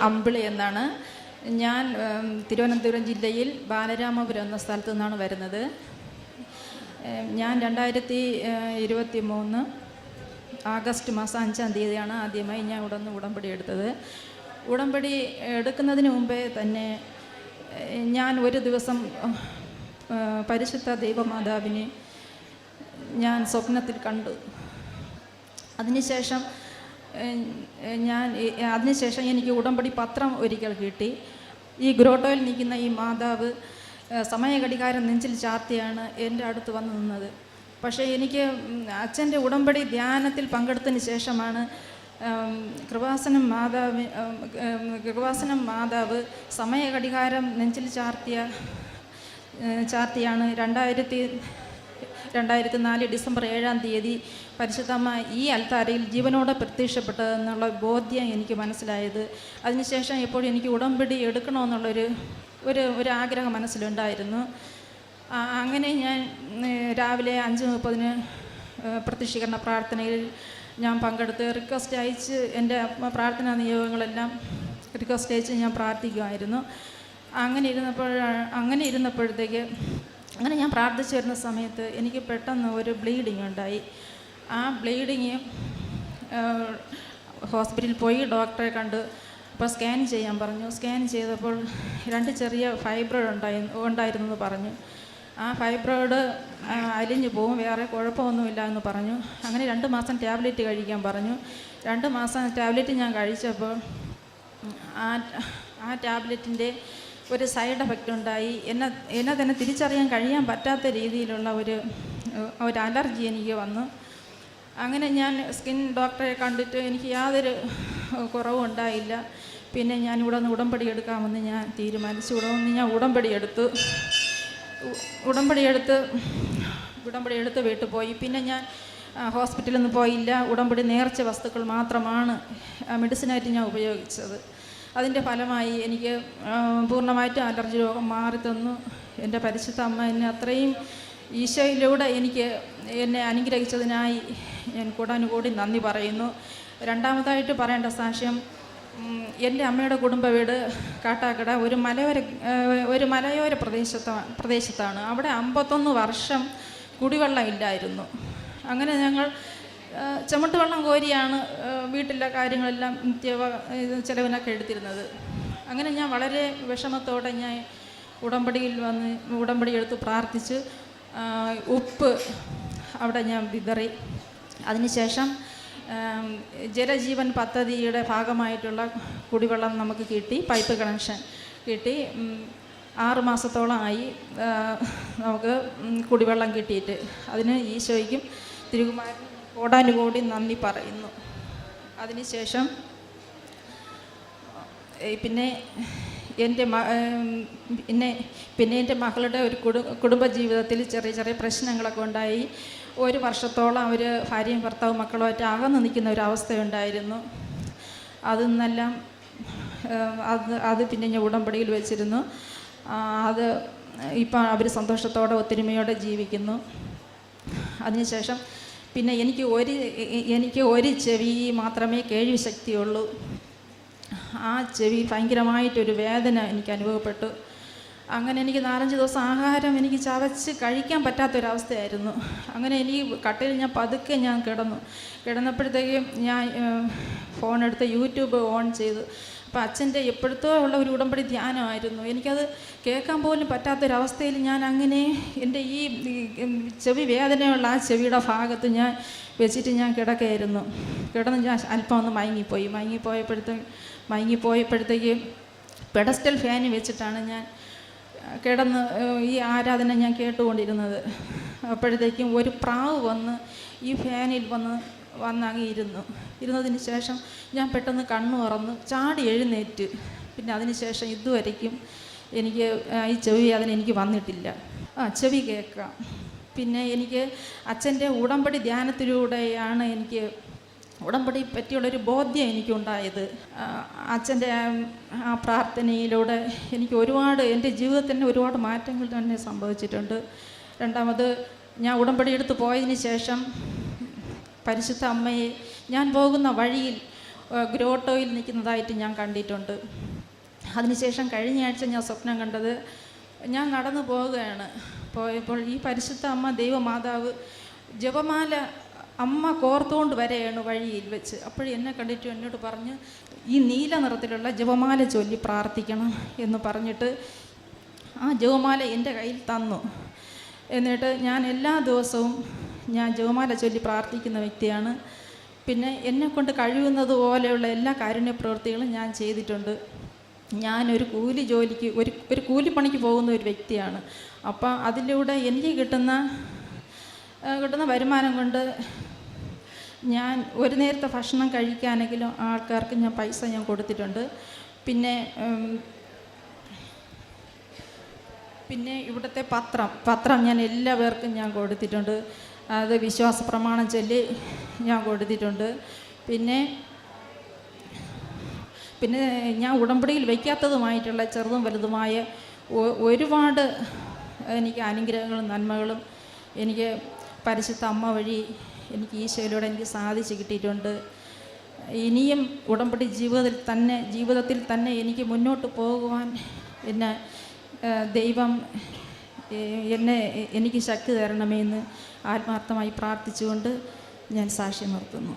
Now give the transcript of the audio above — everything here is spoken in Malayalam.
അമ്പിളി എന്നാണ്. ഞാൻ തിരുവനന്തപുരം ജില്ലയിൽ ബാലരാമപുരം എന്ന സ്ഥലത്തു നിന്നാണ് വരുന്നത്. ഞാൻ 2023 ആഗസ്റ്റ് മാസം 5-ാം തീയതിയാണ് ആദ്യമായി ഞാൻ ഉടമ്പടി എടുത്തത്. ഉടമ്പടി എടുക്കുന്നതിന് മുമ്പേ തന്നെ ഞാൻ ഒരു ദിവസം പരിശുദ്ധ ദൈവമാതാവിനെ ഞാൻ സ്വപ്നത്തിൽ കണ്ടു. അതിനുശേഷം എനിക്ക് ഉടമ്പടി പത്രം ഒരിക്കൽ കിട്ടി. ഈ ഗ്രോട്ടോയിൽ നിൽക്കുന്ന ഈ മാതാവ് സമയഘടികാരം നെഞ്ചിൽ ചാർത്തിയാണ് എൻ്റെ അടുത്ത് വന്ന് നിന്നത്. പക്ഷേ എനിക്ക് അച്ഛൻ്റെ ഉടമ്പടി ധ്യാനത്തിൽ പങ്കെടുത്തതിന് ശേഷമാണ് കൃപാസനം മാതാവ് സമയഘടികാരം നെഞ്ചിൽ ചാർത്തിയാണ് 2004 ഡിസംബർ 7-ാം തീയതി പരിശുദ്ധമ്മ ഈ അൽത്താരയിൽ ജീവനോടെ പ്രത്യക്ഷപ്പെട്ടതെന്നുള്ള ബോധ്യം എനിക്ക് മനസ്സിലായത്. അതിനുശേഷം എപ്പോഴും എനിക്ക് ഉടമ്പടി എടുക്കണമെന്നുള്ളൊരു ആഗ്രഹം മനസ്സിലുണ്ടായിരുന്നു. അങ്ങനെ ഞാൻ രാവിലെ 5:30 പ്രത്യക്ഷീകരണ പ്രാർത്ഥനയിൽ ഞാൻ പങ്കെടുത്ത് റിക്വസ്റ്റ് അയച്ച് എൻ്റെ പ്രാർത്ഥനാ നിയോഗങ്ങളെല്ലാം റിക്വസ്റ്റ് അയച്ച് ഞാൻ പ്രാർത്ഥിക്കുമായിരുന്നു. അങ്ങനെ ഞാൻ പ്രാർത്ഥിച്ചു വരുന്ന സമയത്ത് എനിക്ക് പെട്ടെന്ന് ഒരു ബ്ലീഡിങ് ഉണ്ടായി. ആ ബ്ലീഡിങ് ഹോസ്പിറ്റലിൽ പോയി ഡോക്ടറെ കണ്ട് അപ്പോൾ സ്കാൻ ചെയ്യാൻ പറഞ്ഞു. സ്കാൻ ചെയ്തപ്പോൾ 2 ചെറിയ ഫൈബ്രോയിഡ് ഉണ്ടായിരുന്നെന്ന് പറഞ്ഞു. ആ ഫൈബ്രോയിഡ് അലിഞ്ഞു പോകും, വേറെ കുഴപ്പമൊന്നുമില്ല എന്ന് പറഞ്ഞു. അങ്ങനെ 2 മാസം ടാബ്ലറ്റ് കഴിക്കാൻ പറഞ്ഞു. 2 മാസം ടാബ്ലറ്റ് ഞാൻ കഴിച്ചപ്പോൾ ആ ടാബ്ലറ്റിൻ്റെ ഒരു സൈഡ് എഫക്റ്റ് ഉണ്ടായി. എന്നെ തന്നെ തിരിച്ചറിയാൻ കഴിയാൻ പറ്റാത്ത രീതിയിലുള്ള ഒരു അലർജി എനിക്ക് വന്നു. അങ്ങനെ ഞാൻ സ്കിൻ ഡോക്ടറെ കണ്ടിട്ട് എനിക്ക് യാതൊരു കുറവും ഉണ്ടായില്ല. പിന്നെ ഞാൻ ഇവിടെ നിന്ന് ഉടമ്പടി എടുക്കാമെന്ന് ഞാൻ തീരുമാനിച്ചു. ഞാൻ ഉടമ്പടി എടുത്ത് വീട്ടിൽ പോയി. പിന്നെ ഞാൻ ഹോസ്പിറ്റലിൽ നിന്ന് പോയില്ല. ഉടമ്പടി നേർച്ച വസ്തുക്കൾ മാത്രമാണ് മെഡിസിനായിട്ട് ഞാൻ ഉപയോഗിച്ചത്. അതിൻ്റെ ഫലമായി എനിക്ക് പൂർണ്ണമായിട്ടും അലർജി രോഗം മാറി തന്നു. എൻ്റെ പരിശുദ്ധ അമ്മ എന്നെ അത്രയും ഈശോയിലൂടെ എന്നെ അനുഗ്രഹിച്ചതിനായി ഞാൻ കൂടാനുകൂടി നന്ദി പറയുന്നു. രണ്ടാമതായിട്ട് പറയേണ്ട സാക്ഷ്യം, എൻ്റെ അമ്മയുടെ കുടുംബ വീട് കാട്ടാക്കട ഒരു മലയോര പ്രദേശത്താണ്. അവിടെ 51 വർഷം കുടിവെള്ളം ഇല്ലായിരുന്നു. അങ്ങനെ ഞങ്ങൾ ചുമട്ട് വെള്ളം കോരിയാണ് വീട്ടിലെ കാര്യങ്ങളെല്ലാം ചിലവിനൊക്കെ എടുത്തിരുന്നത്. അങ്ങനെ ഞാൻ വളരെ വിഷമത്തോടെ ഞാൻ ഉടമ്പടി എടുത്ത് പ്രാർത്ഥിച്ച് ഉപ്പ് അവിടെ ഞാൻ വിതറി. അതിനുശേഷം ജലജീവൻ പദ്ധതിയുടെ ഭാഗമായിട്ടുള്ള കുടിവെള്ളം നമുക്ക് കിട്ടി, പൈപ്പ് കണക്ഷൻ കിട്ടി. 6 മാസത്തോളമായി നമുക്ക് കുടിവെള്ളം കിട്ടിയിട്ട്. അതിന് ഈശോയ്ക്കും തിരുകുമാരനും കോടാനുകോടി നന്ദി പറയുന്നു. അതിനുശേഷം പിന്നെ എൻ്റെ മകളുടെ ഒരു കുടുംബജീവിതത്തിൽ ചെറിയ പ്രശ്നങ്ങളൊക്കെ ഉണ്ടായി. 1 വർഷത്തോളം അവർ ഭാര്യയും ഭർത്താവും മക്കളുമായിട്ട് അകന്ന് നിൽക്കുന്ന ഒരവസ്ഥയുണ്ടായിരുന്നു. അതെന്നെല്ലാം പിന്നെ ഞാൻ ഉടമ്പടിയിൽ വെച്ചിരുന്നു. അത് ഇപ്പം അവർ സന്തോഷത്തോടെ ഒത്തൊരുമയോടെ ജീവിക്കുന്നു. അതിനുശേഷം പിന്നെ എനിക്ക് ഒരു ചെവി മാത്രമേ കേൾവി ശക്തിയുള്ളൂ. ആ ചെവി ഭയങ്കരമായിട്ടൊരു വേദന എനിക്ക് അനുഭവപ്പെട്ടു. അങ്ങനെ എനിക്ക് 4-5 ദിവസം ആഹാരം എനിക്ക് ചവച്ച് കഴിക്കാൻ പറ്റാത്തൊരവസ്ഥയായിരുന്നു. അങ്ങനെ കട്ടിലിൽ ഞാൻ പതുക്കെ കിടന്നപ്പോഴത്തേക്കും ഞാൻ ഫോണെടുത്ത് യൂട്യൂബ് ഓൺ ചെയ്തു. അപ്പോൾ അച്ഛൻ്റെ എപ്പോഴത്തോ ഉള്ള ഒരു ഉടമ്പടി ധ്യാനമായിരുന്നു. എനിക്കത് കേൾക്കാൻ പോലും പറ്റാത്തൊരവസ്ഥയിൽ ഞാൻ അങ്ങനെ എൻ്റെ ഈ ചെവി വേദനയുള്ള ആ ചെവിയുടെ ഭാഗത്ത് ഞാൻ വെച്ചിട്ട് ഞാൻ കിടന്ന് ഞാൻ അല്പം ഒന്ന് മയങ്ങിപ്പോയപ്പോഴത്തേക്ക് പെഡസ്റ്റൽ ഫാൻ വെച്ചിട്ടാണ് ഞാൻ കിടന്ന് ഈ ആരാധന ഞാൻ കേട്ടുകൊണ്ടിരുന്നത്. അപ്പോഴത്തേക്കും ഒരു പ്രാവ് വന്ന് ഈ ഫാനിൽ വന്നങ്ങ് ഇരുന്നതിന് ശേഷം ഞാൻ പെട്ടെന്ന് കണ്ണു തുറന്ന് ചാടി എഴുന്നേറ്റ്. പിന്നെ അതിന് ശേഷം ഇതുവരയ്ക്കും എനിക്ക് ഈ ചെവി വേദന എനിക്ക് വന്നിട്ടില്ല. ചെവി കേൾക്കാം. പിന്നെ എനിക്ക് അച്ഛൻ്റെ ഉടമ്പടി ധ്യാനത്തിലൂടെയാണ് എനിക്ക് ഉടമ്പടി പറ്റിയുള്ളൊരു ബോധ്യം എനിക്കുണ്ടായത്. അച്ഛൻ്റെ ആ പ്രാർത്ഥനയിലൂടെ എനിക്ക് എൻ്റെ ജീവിതത്തിൽ ഒരുപാട് മാറ്റങ്ങൾ തന്നെ സംഭവിച്ചിട്ടുണ്ട്. രണ്ടാമത് ഞാൻ ഉടമ്പടി എടുത്ത് പോയതിന് ശേഷം പരിശുദ്ധ അമ്മയെ ഞാൻ പോകുന്ന വഴിയിൽ ഗ്രോട്ടോയിൽ നിൽക്കുന്നതായിട്ട് ഞാൻ കണ്ടിട്ടുണ്ട്. അതിനുശേഷം കഴിഞ്ഞ ആഴ്ച ഞാൻ സ്വപ്നം കണ്ടത്, ഞാൻ നടന്നു പോവുകയാണ്. പോയപ്പോൾ ഈ പരിശുദ്ധ അമ്മ ദൈവമാതാവ് ജപമാല അമ്മ കോർത്തുകൊണ്ട് വരെയാണ് വഴിയിൽ വെച്ച്. അപ്പോൾ എന്നെ കണ്ടിട്ട് എന്നോട് പറഞ്ഞ്, ഈ നീല നിറത്തിലുള്ള ജപമാല ചൊല്ലി പ്രാർത്ഥിക്കണം എന്ന് പറഞ്ഞിട്ട് ആ ജപമാല എൻ്റെ കയ്യിൽ തന്നു. എന്നിട്ട് ഞാൻ എല്ലാ ദിവസവും ഞാൻ ജപമാല ചൊല്ലി പ്രാർത്ഥിക്കുന്ന വ്യക്തിയാണ്. പിന്നെ എന്നെക്കൊണ്ട് കഴിയുന്നത് പോലെയുള്ള എല്ലാ കാരുണ്യ പ്രവൃത്തികളും ഞാൻ ചെയ്തിട്ടുണ്ട്. ഞാനൊരു കൂലി ജോലിക്ക് ഒരു കൂലിപ്പണിക്ക് പോകുന്ന ഒരു വ്യക്തിയാണ്. അപ്പോൾ അതിലൂടെ എനിക്ക് കിട്ടുന്ന വരുമാനം കൊണ്ട് ഞാൻ ഒരു നേരത്തെ ഭക്ഷണം കഴിക്കാനെങ്കിലും ആൾക്കാർക്ക് ഞാൻ പൈസ ഞാൻ കൊടുത്തിട്ടുണ്ട്. പിന്നെ ഇവിടുത്തെ പത്രം ഞാൻ എല്ലാ പേർക്കും ഞാൻ കൊടുത്തിട്ടുണ്ട്. അത് വിശ്വാസ പ്രമാണം ചൊല്ലി ഞാൻ കൊടുത്തിട്ടുണ്ട്. പിന്നെ ഞാൻ ഉടമ്പടിയിൽ വയ്ക്കാത്തതുമായിട്ടുള്ള ചെറുതും വലുതുമായ ഒരുപാട് എനിക്ക് അനുഗ്രഹങ്ങളും നന്മകളും എനിക്ക് പരിശുദ്ധ അമ്മ വഴി എനിക്ക് ഈശോയിലൂടെ എനിക്ക് സാധിച്ചു കിട്ടിയിട്ടുണ്ട്. ഇനിയും ഉടമ്പടി ജീവിതത്തിൽ തന്നെ എനിക്ക് മുന്നോട്ട് പോകുവാൻ ദൈവം എനിക്ക് ശക്തി തരണമെന്ന് ആത്മാർത്ഥമായി പ്രാർത്ഥിച്ചുകൊണ്ട് ഞാൻ സാക്ഷ്യം നിർത്തുന്നു.